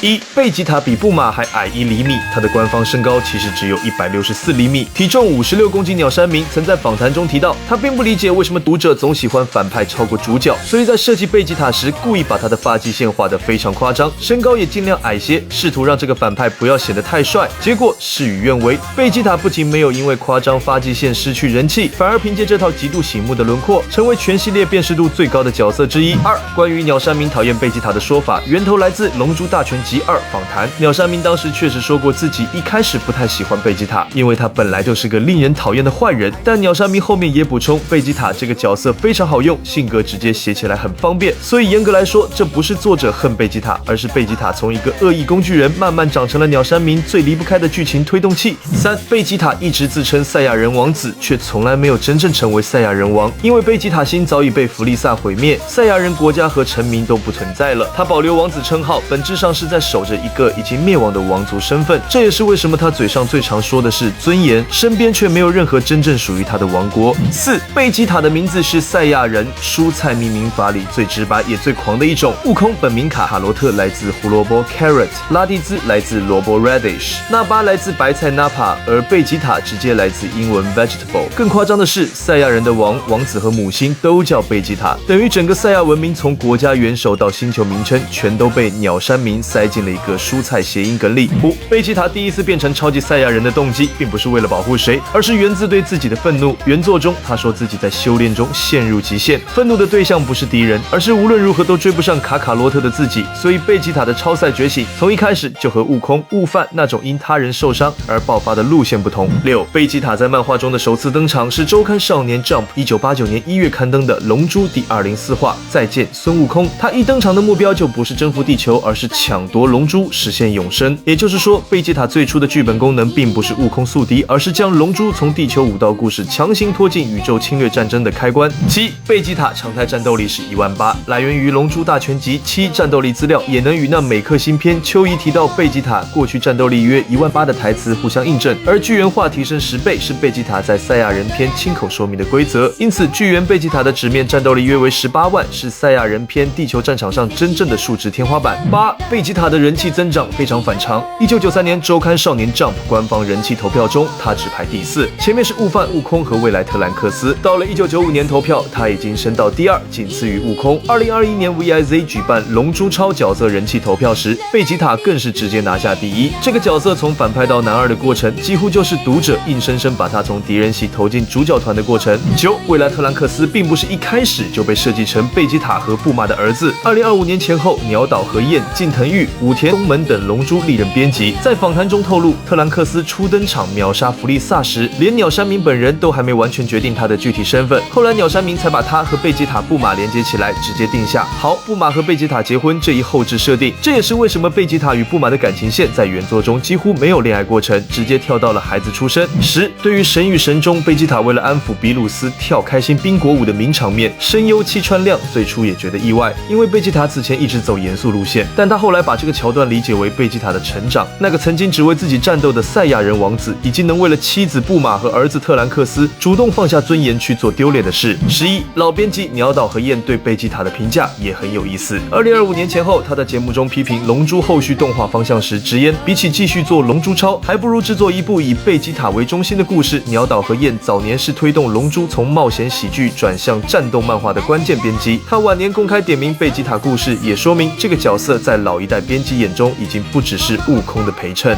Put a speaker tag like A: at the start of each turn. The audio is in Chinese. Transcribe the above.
A: 1. 贝吉塔比布玛还矮1厘米，他的官方身高其实只有164厘米，体重56公斤。鸟山明曾在访谈中提到，他并不理解为什么读者总喜欢反派超过主角，所以在设计贝吉塔时，故意把他的发际线画得非常夸张，身高也尽量矮些，试图让这个反派不要显得太帅。结果事与愿违，贝吉塔不仅没有因为夸张发际线失去人气，反而凭借这套极度醒目的轮廓，成为全系列辨识度最高的角色之一。2. 关于鸟山明讨厌贝吉塔的说法，源头来自《龙珠大全集2》访谈。鸟山明当时确实说过自己一开始不太喜欢贝吉塔，因为他本来就是个令人讨厌的坏人。但鸟山明后面也补充，贝吉塔这个角色非常好用，性格直接写起来很方便，所以严格来说，这不是作者恨贝吉塔，而是贝吉塔从一个恶意工具人慢慢长成了鸟山明最离不开的剧情推动器。3. 贝吉塔一直自称赛亚人王子，却从来没有真正成为赛亚人王，因为贝吉塔星早已被弗利萨毁灭，赛亚人国家和臣民都不存在了。他保留王子称号，本质上是在守着一个已经灭亡的王族身份，这也是为什么他嘴上最常说的是尊严，身边却没有任何真正属于他的王国。4. 贝吉塔的名字是赛亚人蔬菜命名法里最直白也最狂的一种。悟空本名卡罗特来自胡萝卜 carrot， 拉蒂兹来自萝卜 radish， 纳巴来自白菜 napa， 而贝吉塔直接来自英文 vegetable。 更夸张的是，赛亚人的王子和母星都叫贝吉塔，等于整个赛亚文明从国家元首到星球名称全都被鸟山明塞进了一个蔬菜谐音梗里。5. 贝吉塔第一次变成超级赛亚人的动机并不是为了保护谁，而是源自对自己的愤怒。原作中他说自己在修炼中陷入极限，愤怒的对象不是敌人，而是无论如何都追不上卡卡罗特的自己，所以贝吉塔的超赛觉醒从一开始就和悟空、悟饭那种因他人受伤而爆发的路线不同。6. 贝吉塔在漫画中的首次登场是周刊少年 Jump 1989年1月刊登的《龙珠》第204话再见孙悟空，他一登场的目标就不是征服地球，而是抢夺龙珠实现永生。也就是说，贝吉塔最初的剧本功能并不是悟空宿敌，而是将龙珠从地球武道故事强行拖进宇宙侵略战争的开关。7. 贝吉塔常态战斗力是18000，来源于《龙珠大全集7》战斗力资料，也能与那美克新篇秋怡提到贝吉塔过去战斗力约18000的台词互相印证。而巨猿化提升10倍是贝吉塔在赛亚人篇亲口说明的规则，因此巨猿贝吉塔的纸面战斗力约为18万，是赛亚人篇地球战场上真正的数值天花板。8. 贝吉塔的人气增长非常反常，1993年周刊少年 Jump 官方人气投票中，他只排第4，前面是悟饭、悟空和未来特兰克斯。到了1995年投票，他已经升到第2，仅次于悟空。2021年 VIZ 举办龙珠超角色人气投票时，贝吉塔更是直接拿下第1。这个角色从反派到男二的过程，几乎就是读者硬生生把他从敌人席投进主角团的过程。9. 未来特兰克斯并不是一开始就被设计成贝吉塔和布玛的儿子。2025年前后，鸟岛和彦、近藤裕、武田东门等龙珠历任编辑在访谈中透露，特兰克斯初登场秒杀弗利萨时，连鸟山明本人都还没完全决定他的具体身份，后来鸟山明才把他和贝吉塔、布玛连接起来，直接定下好布玛和贝吉塔结婚这一后置设定。这也是为什么贝吉塔与布玛的感情线在原作中几乎没有恋爱过程，直接跳到了孩子出生。10. 对于神与神中贝吉塔为了安抚比鲁斯跳开心宾果舞的名场面，声优七川亮最初也觉得意外，因为贝吉塔此前一直走严肃路线，但他后来把这个桥段理解为贝吉塔的成长，那个曾经只为自己战斗的赛亚人王子，已经能为了妻子布玛和儿子特兰克斯主动放下尊严去做丢脸的事。11. 老编辑鸟岛和彦对贝吉塔的评价也很有意思。2025年前后，他在节目中批评龙珠后续动画方向时直言，比起继续做龙珠超，还不如制作一部以贝吉塔为中心的故事。鸟岛和彦早年是推动龙珠从冒险喜剧转向战斗漫画的关键编辑，他晚年公开点名贝吉塔故事，也说明这个角色在老一代编辑眼中已经不只是悟空的陪衬。